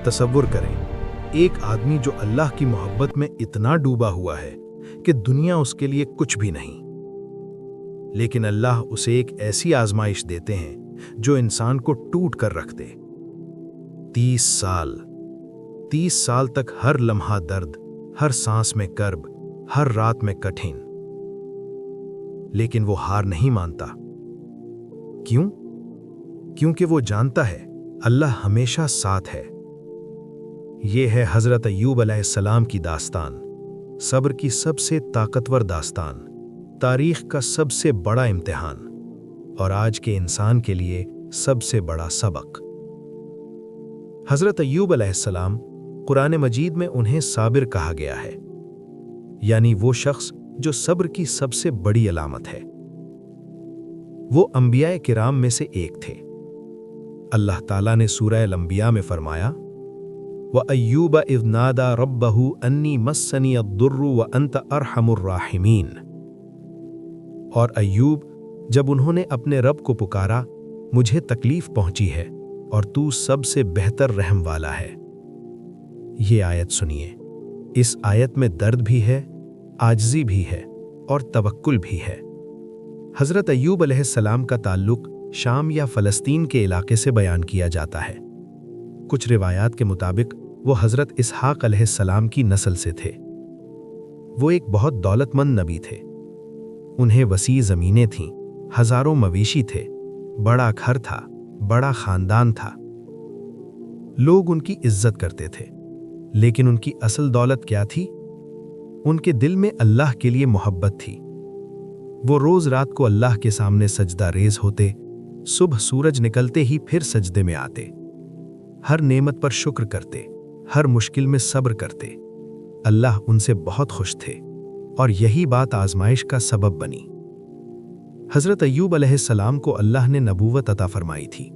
تصور کریں، ایک آدمی جو اللہ کی محبت میں اتنا ڈوبا ہوا ہے کہ دنیا اس کے لیے کچھ بھی نہیں، لیکن اللہ اسے ایک ایسی آزمائش دیتے ہیں جو انسان کو ٹوٹ کر رکھ دے۔ 30 سال تک ہر لمحہ درد، ہر سانس میں کرب، ہر رات میں کٹھن، لیکن وہ ہار نہیں مانتا۔ کیوں؟ کیونکہ وہ جانتا ہے اللہ ہمیشہ ساتھ ہے۔ یہ ہے حضرت ایوب علیہ السلام کی داستان، صبر کی سب سے طاقتور داستان، تاریخ کا سب سے بڑا امتحان، اور آج کے انسان کے لیے سب سے بڑا سبق۔ حضرت ایوب علیہ السلام، قرآن مجید میں انہیں صابر کہا گیا ہے، یعنی وہ شخص جو صبر کی سب سے بڑی علامت ہے۔ وہ انبیاء کرام میں سے ایک تھے۔ اللہ تعالیٰ نے سورہ الانبیاء میں فرمایا، وَأَيُّوبَ إِذْ نَادَى رَبَّهُ أَنِّي مَسَّنِيَ الضُّرُّ وَأَنْتَ أَرْحَمُ الرَّاحِمِينَ۔ اور ایوب جب انہوں نے اپنے رب کو پکارا، مجھے تکلیف پہنچی ہے اور تو سب سے بہتر رحم والا ہے۔ یہ آیت سنیے، اس آیت میں درد بھی ہے، عاجزی بھی ہے اور توکل بھی ہے۔ حضرت ایوب علیہ السلام کا تعلق شام یا فلسطین کے علاقے سے بیان کیا جاتا ہے۔ کچھ روایات کے مطابق وہ حضرت اسحاق علیہ السلام کی نسل سے تھے۔ وہ ایک بہت دولت مند نبی تھے۔ انہیں وسیع زمینیں تھیں، ہزاروں مویشی تھے، بڑا گھر تھا، بڑا خاندان تھا۔ لوگ ان کی عزت کرتے تھے، لیکن ان کی اصل دولت کیا تھی؟ ان کے دل میں اللہ کے لیے محبت تھی۔ وہ روز رات کو اللہ کے سامنے سجدہ ریز ہوتے، صبح سورج نکلتے ہی پھر سجدے میں آتے، ہر نعمت پر شکر کرتے، ہر مشکل میں صبر کرتے۔ اللہ ان سے بہت خوش تھے، اور یہی بات آزمائش کا سبب بنی۔ حضرت ایوب علیہ السلام کو اللہ نے نبوت عطا فرمائی تھی۔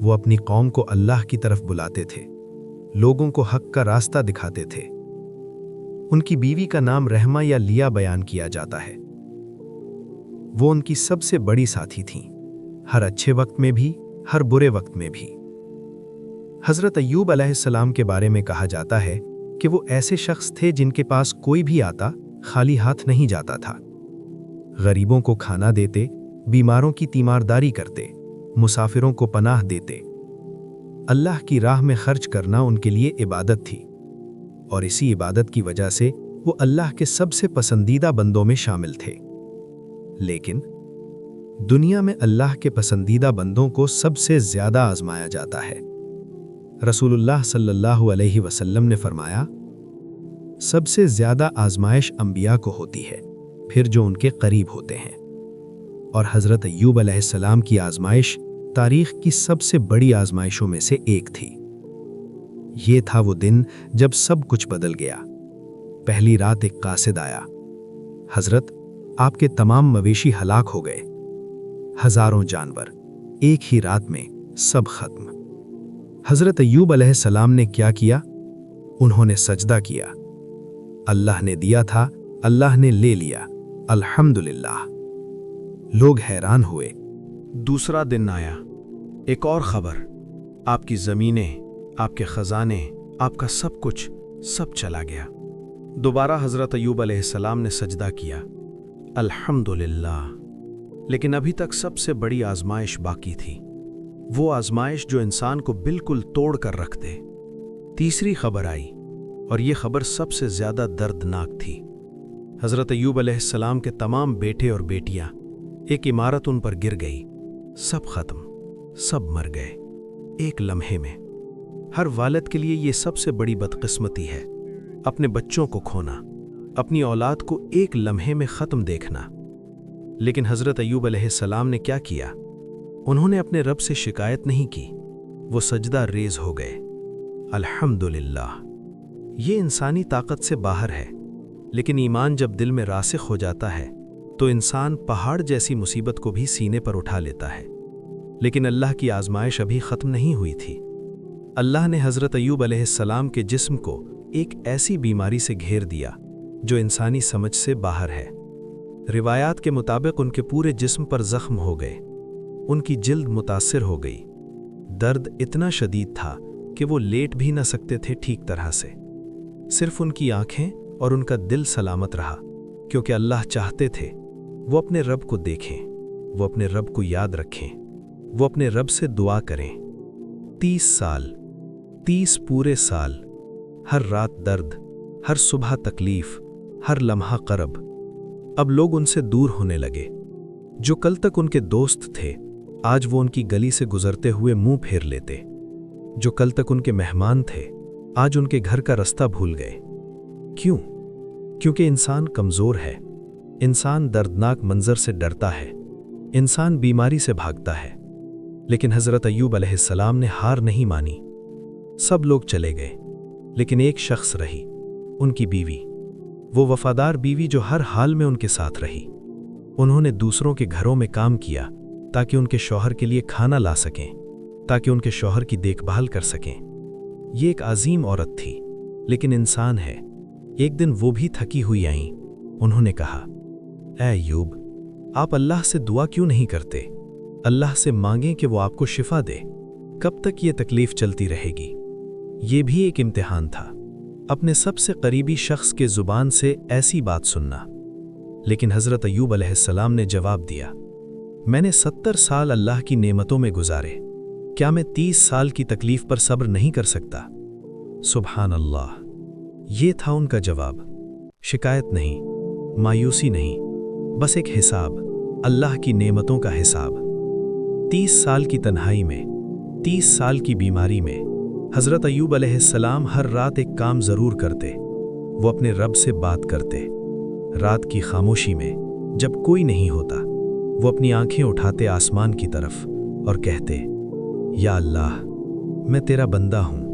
وہ اپنی قوم کو اللہ کی طرف بلاتے تھے، لوگوں کو حق کا راستہ دکھاتے تھے۔ ان کی بیوی کا نام رحمہ یا لیا بیان کیا جاتا ہے۔ وہ ان کی سب سے بڑی ساتھی تھیں، ہر اچھے وقت میں بھی، ہر برے وقت میں بھی۔ حضرت ایوب علیہ السلام کے بارے میں کہا جاتا ہے کہ وہ ایسے شخص تھے جن کے پاس کوئی بھی آتا خالی ہاتھ نہیں جاتا تھا۔ غریبوں کو کھانا دیتے، بیماروں کی تیمارداری کرتے، مسافروں کو پناہ دیتے۔ اللہ کی راہ میں خرچ کرنا ان کے لیے عبادت تھی، اور اسی عبادت کی وجہ سے وہ اللہ کے سب سے پسندیدہ بندوں میں شامل تھے۔ لیکن دنیا میں اللہ کے پسندیدہ بندوں کو سب سے زیادہ آزمایا جاتا ہے۔ رسول اللہ صلی اللہ علیہ وسلم نے فرمایا، سب سے زیادہ آزمائش انبیاء کو ہوتی ہے، پھر جو ان کے قریب ہوتے ہیں۔ اور حضرت ایوب علیہ السلام کی آزمائش تاریخ کی سب سے بڑی آزمائشوں میں سے ایک تھی۔ یہ تھا وہ دن جب سب کچھ بدل گیا۔ پہلی رات ایک قاصد آیا، حضرت آپ کے تمام مویشی ہلاک ہو گئے، ہزاروں جانور، ایک ہی رات میں سب ختم۔ حضرت ایوب علیہ السلام نے کیا کیا؟ انہوں نے سجدہ کیا۔ اللہ نے دیا تھا، اللہ نے لے لیا، الحمدللہ۔ لوگ حیران ہوئے۔ دوسرا دن آیا، ایک اور خبر، آپ کی زمینیں، آپ کے خزانے، آپ کا سب کچھ، سب چلا گیا۔ دوبارہ حضرت ایوب علیہ السلام نے سجدہ کیا، الحمدللہ۔ لیکن ابھی تک سب سے بڑی آزمائش باقی تھی، وہ آزمائش جو انسان کو بالکل توڑ کر رکھ دے۔ تیسری خبر آئی، اور یہ خبر سب سے زیادہ دردناک تھی۔ حضرت ایوب علیہ السلام کے تمام بیٹے اور بیٹیاں، ایک عمارت ان پر گر گئی، سب ختم، سب مر گئے ایک لمحے میں۔ ہر والد کے لیے یہ سب سے بڑی بدقسمتی ہے، اپنے بچوں کو کھونا، اپنی اولاد کو ایک لمحے میں ختم دیکھنا۔ لیکن حضرت ایوب علیہ السلام نے کیا کیا؟ انہوں نے اپنے رب سے شکایت نہیں کی، وہ سجدہ ریز ہو گئے، الحمدللہ۔ یہ انسانی طاقت سے باہر ہے، لیکن ایمان جب دل میں راسخ ہو جاتا ہے تو انسان پہاڑ جیسی مصیبت کو بھی سینے پر اٹھا لیتا ہے۔ لیکن اللہ کی آزمائش ابھی ختم نہیں ہوئی تھی۔ اللہ نے حضرت ایوب علیہ السلام کے جسم کو ایک ایسی بیماری سے گھیر دیا جو انسانی سمجھ سے باہر ہے۔ روایات کے مطابق ان کے پورے جسم پر زخم ہو گئے، ان کی جلد متاثر ہو گئی۔ درد اتنا شدید تھا کہ وہ لیٹ بھی نہ سکتے تھے ٹھیک طرح سے۔ صرف ان کی آنکھیں اور ان کا دل سلامت رہا، کیونکہ اللہ چاہتے تھے وہ اپنے رب کو دیکھیں، وہ اپنے رب کو یاد رکھیں، وہ اپنے رب سے دعا کریں۔ 30 سال، 30 پورے سال، ہر رات درد، ہر صبح تکلیف، ہر لمحہ کرب۔ اب لوگ ان سے دور ہونے لگے۔ جو کل تک ان کے دوست تھے، آج وہ ان کی گلی سے گزرتے ہوئے منہ پھیر لیتے۔ جو کل تک ان کے مہمان تھے، آج ان کے گھر کا رستہ بھول گئے۔ کیوں؟ کیونکہ انسان کمزور ہے، انسان دردناک منظر سے ڈرتا ہے، انسان بیماری سے بھاگتا ہے۔ لیکن حضرت ایوب علیہ السلام نے ہار نہیں مانی۔ سب لوگ چلے گئے، لیکن ایک شخص رہی، ان کی بیوی، وہ وفادار بیوی جو ہر حال میں ان کے ساتھ رہی۔ انہوں نے دوسروں کے گھروں میں کام کیا تاکہ ان کے شوہر کے لیے کھانا لا سکیں، تاکہ ان کے شوہر کی دیکھ بھال کر سکیں۔ یہ ایک عظیم عورت تھی، لیکن انسان ہے۔ ایک دن وہ بھی تھکی ہوئی آئیں۔ انہوں نے کہا، اے ایوب، آپ اللہ سے دعا کیوں نہیں کرتے؟ اللہ سے مانگیں کہ وہ آپ کو شفا دے۔ کب تک یہ تکلیف چلتی رہے گی؟ یہ بھی ایک امتحان تھا، اپنے سب سے قریبی شخص کے زبان سے ایسی بات سننا۔ لیکن حضرت ایوب علیہ السلام نے جواب دیا، میں نے 70 سال اللہ کی نعمتوں میں گزارے، کیا میں 30 سال کی تکلیف پر صبر نہیں کر سکتا؟ سبحان اللہ! یہ تھا ان کا جواب۔ شکایت نہیں، مایوسی نہیں، بس ایک حساب، اللہ کی نعمتوں کا حساب۔ 30 سال کی تنہائی میں، 30 سال کی بیماری میں، حضرت ایوب علیہ السلام ہر رات ایک کام ضرور کرتے، وہ اپنے رب سے بات کرتے۔ رات کی خاموشی میں، جب کوئی نہیں ہوتا، وہ اپنی آنکھیں اٹھاتے آسمان کی طرف اور کہتے، یا اللہ، میں تیرا بندہ ہوں،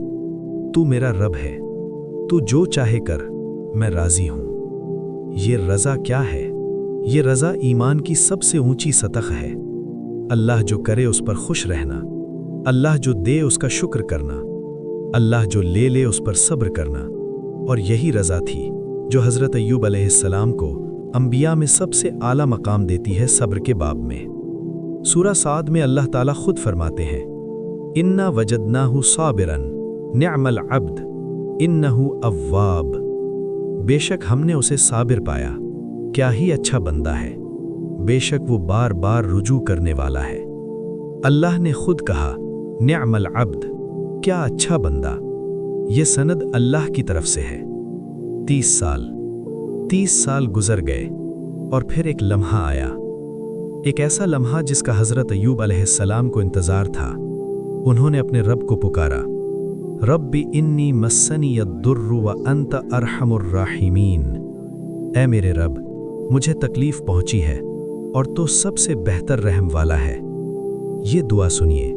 تو میرا رب ہے، تو جو چاہے کر، میں راضی ہوں۔ یہ رضا کیا ہے؟ یہ رضا ایمان کی سب سے اونچی سطح ہے۔ اللہ جو کرے اس پر خوش رہنا، اللہ جو دے اس کا شکر کرنا، اللہ جو لے لے اس پر صبر کرنا۔ اور یہی رضا تھی جو حضرت ایوب علیہ السلام کو انبیاء میں سب سے اعلیٰ مقام دیتی ہے صبر کے باب میں۔ سورہ صاد میں اللہ تعالیٰ خود فرماتے ہیں، اِنَّا وَجَدْنَاهُ صَابِرًا نِعْمَ الْعَبْدُ إِنَّهُ أَوَّابٌ، بے شک ہم نے اسے صابر پایا، کیا ہی اچھا بندہ ہے، بے شک وہ بار بار رجوع کرنے والا ہے۔ اللہ نے خود کہا، نعم العبد، کیا اچھا بندہ۔ یہ سند اللہ کی طرف سے ہے۔ 30 سال گزر گئے، اور پھر ایک لمحہ آیا، ایک ایسا لمحہ جس کا حضرت ایوب علیہ السلام کو انتظار تھا۔ انہوں نے اپنے رب کو پکارا، رب انی مسنی الضر وانت ارحم الراحمین، اے میرے رب، مجھے تکلیف پہنچی ہے اور تو سب سے بہتر رحم والا ہے۔ یہ دعا سنیے،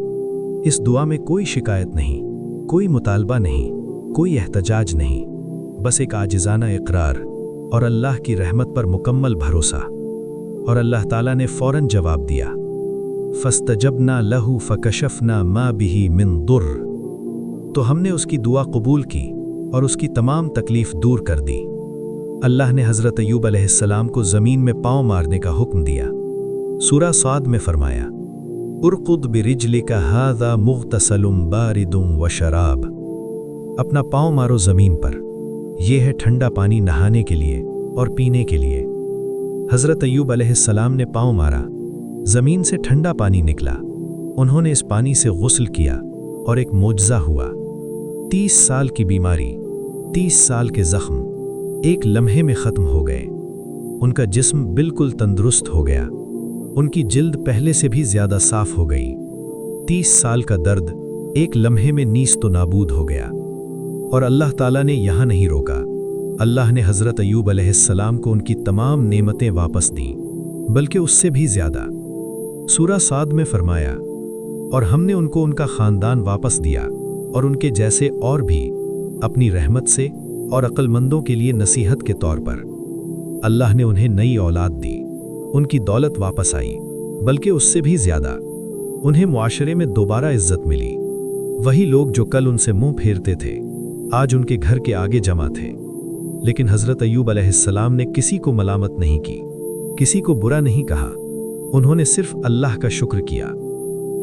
اس دعا میں کوئی شکایت نہیں، کوئی مطالبہ نہیں، کوئی احتجاج نہیں، بس ایک عاجزانہ اقرار اور اللہ کی رحمت پر مکمل بھروسہ۔ اور اللہ تعالیٰ نے فوراً جواب دیا، فاستجبنا لہ فکشفنا ما بہ من ضر، تو ہم نے اس کی دعا قبول کی اور اس کی تمام تکلیف دور کر دی۔ اللہ نے حضرت ایوب علیہ السلام کو زمین میں پاؤں مارنے کا حکم دیا۔ سورہ صاد میں فرمایا، ارقد برجلک ھذا مغتسل بارد وشراب، اپنا پاؤں مارو زمین پر، یہ ہے ٹھنڈا پانی نہانے کے لیے اور پینے کے لیے۔ حضرت ایوب علیہ السلام نے پاؤں مارا، زمین سے ٹھنڈا پانی نکلا، انہوں نے اس پانی سے غسل کیا اور ایک معجزہ ہوا۔ 30 سال کی بیماری، 30 سال کے زخم ایک لمحے میں ختم ہو گئے۔ ان کا جسم بالکل تندرست ہو گیا، ان کی جلد پہلے سے بھی زیادہ صاف ہو گئی۔ 30 سال کا درد ایک لمحے میں نیست و نابود ہو گیا۔ اور اللہ تعالیٰ نے یہاں نہیں روکا، اللہ نے حضرت ایوب علیہ السلام کو ان کی تمام نعمتیں واپس دیں، بلکہ اس سے بھی زیادہ۔ سورہ صاد میں فرمایا، اور ہم نے ان کو ان کا خاندان واپس دیا اور ان کے جیسے اور بھی، اپنی رحمت سے اور عقل مندوں کے لیے نصیحت کے طور پر۔ اللہ نے انہیں نئی اولاد دی، ان کی دولت واپس آئی، بلکہ اس سے بھی زیادہ، انہیں معاشرے میں دوبارہ عزت ملی۔ وہی لوگ جو کل ان سے منہ پھیرتے تھے، آج ان کے گھر کے آگے جمع تھے۔ لیکن حضرت ایوب علیہ السلام نے کسی کو ملامت نہیں کی، کسی کو برا نہیں کہا، انہوں نے صرف اللہ کا شکر کیا۔